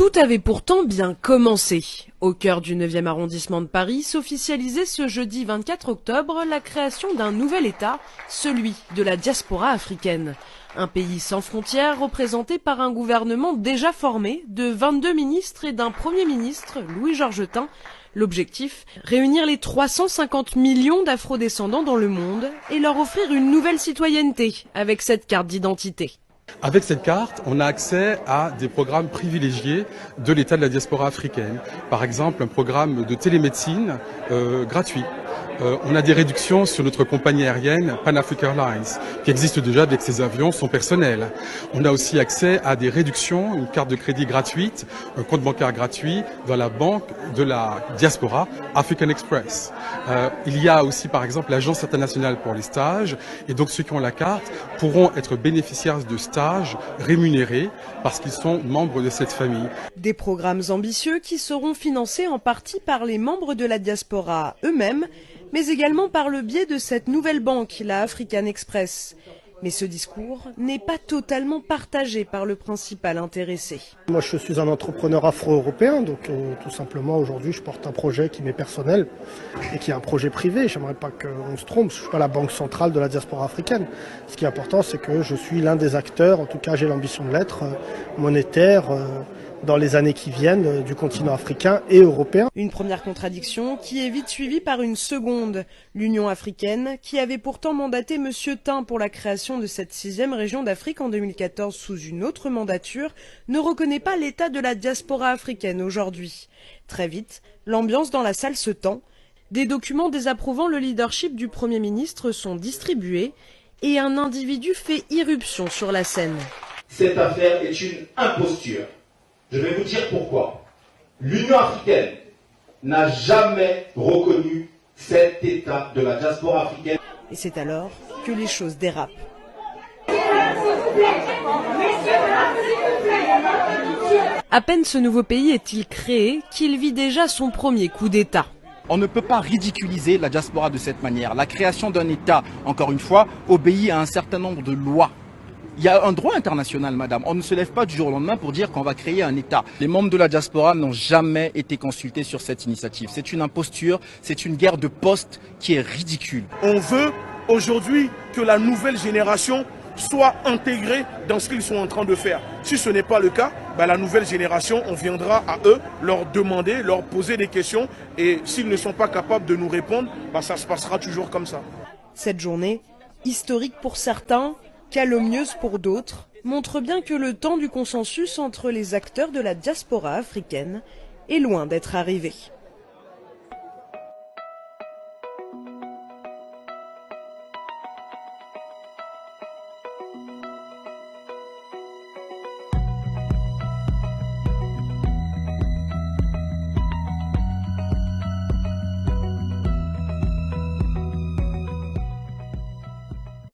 Tout avait pourtant bien commencé. Au cœur du 9e arrondissement de Paris s'officialisait ce jeudi 24 octobre la création d'un nouvel État, celui de la diaspora africaine. Un pays sans frontières représenté par un gouvernement déjà formé de 22 ministres et d'un Premier ministre, Louis Georgetin. L'objectif, réunir les 350 millions d'afro-descendants dans le monde et leur offrir une nouvelle citoyenneté avec cette carte d'identité. Avec cette carte, on a accès à des programmes privilégiés de l'État de la diaspora africaine. Par exemple, un programme de télémédecine gratuit. On a des réductions sur notre compagnie aérienne Pan Africa Airlines, qui existe déjà avec ses avions, son personnel. On a aussi accès à des réductions, une carte de crédit gratuite, un compte bancaire gratuit dans la banque de la diaspora, African Express. Il y a aussi par exemple l'Agence internationale pour les stages, et donc ceux qui ont la carte pourront être bénéficiaires de stages rémunérés parce qu'ils sont membres de cette famille. Des programmes ambitieux qui seront financés en partie par les membres de la diaspora eux-mêmes, mais également par le biais de cette nouvelle banque, la African Express. Mais ce discours n'est pas totalement partagé par le principal intéressé. Moi je suis un entrepreneur afro-européen, donc tout simplement aujourd'hui je porte un projet qui m'est personnel et qui est un projet privé. J'aimerais pas qu'on se trompe, je ne suis pas la banque centrale de la diaspora africaine. Ce qui est important c'est que je suis l'un des acteurs, en tout cas j'ai l'ambition de l'être, monétaire, dans les années qui viennent du continent africain et européen. Une première contradiction qui est vite suivie par une seconde. L'Union africaine, qui avait pourtant mandaté M. Tin pour la création de cette 6e région d'Afrique en 2014 sous une autre mandature, ne reconnaît pas l'état de la diaspora africaine aujourd'hui. Très vite, l'ambiance dans la salle se tend. Des documents désapprouvant le leadership du Premier ministre sont distribués et un individu fait irruption sur la scène. Cette affaire est une imposture. Je vais vous dire pourquoi. L'Union africaine n'a jamais reconnu cet État de la diaspora africaine. Et c'est alors que les choses dérapent. À peine ce nouveau pays est-il créé qu'il vit déjà son premier coup d'État. On ne peut pas ridiculiser la diaspora de cette manière. La création d'un État, encore une fois, obéit à un certain nombre de lois. Il y a un droit international, madame. On ne se lève pas du jour au lendemain pour dire qu'on va créer un État. Les membres de la diaspora n'ont jamais été consultés sur cette initiative. C'est une imposture, c'est une guerre de poste qui est ridicule. On veut aujourd'hui que la nouvelle génération soit intégrée dans ce qu'ils sont en train de faire. Si ce n'est pas le cas, la nouvelle génération, on viendra à eux, leur demander, leur poser des questions. Et s'ils ne sont pas capables de nous répondre, ça se passera toujours comme ça. Cette journée, historique pour certains, calomnieuse pour d'autres, montre bien que le temps du consensus entre les acteurs de la diaspora africaine est loin d'être arrivé.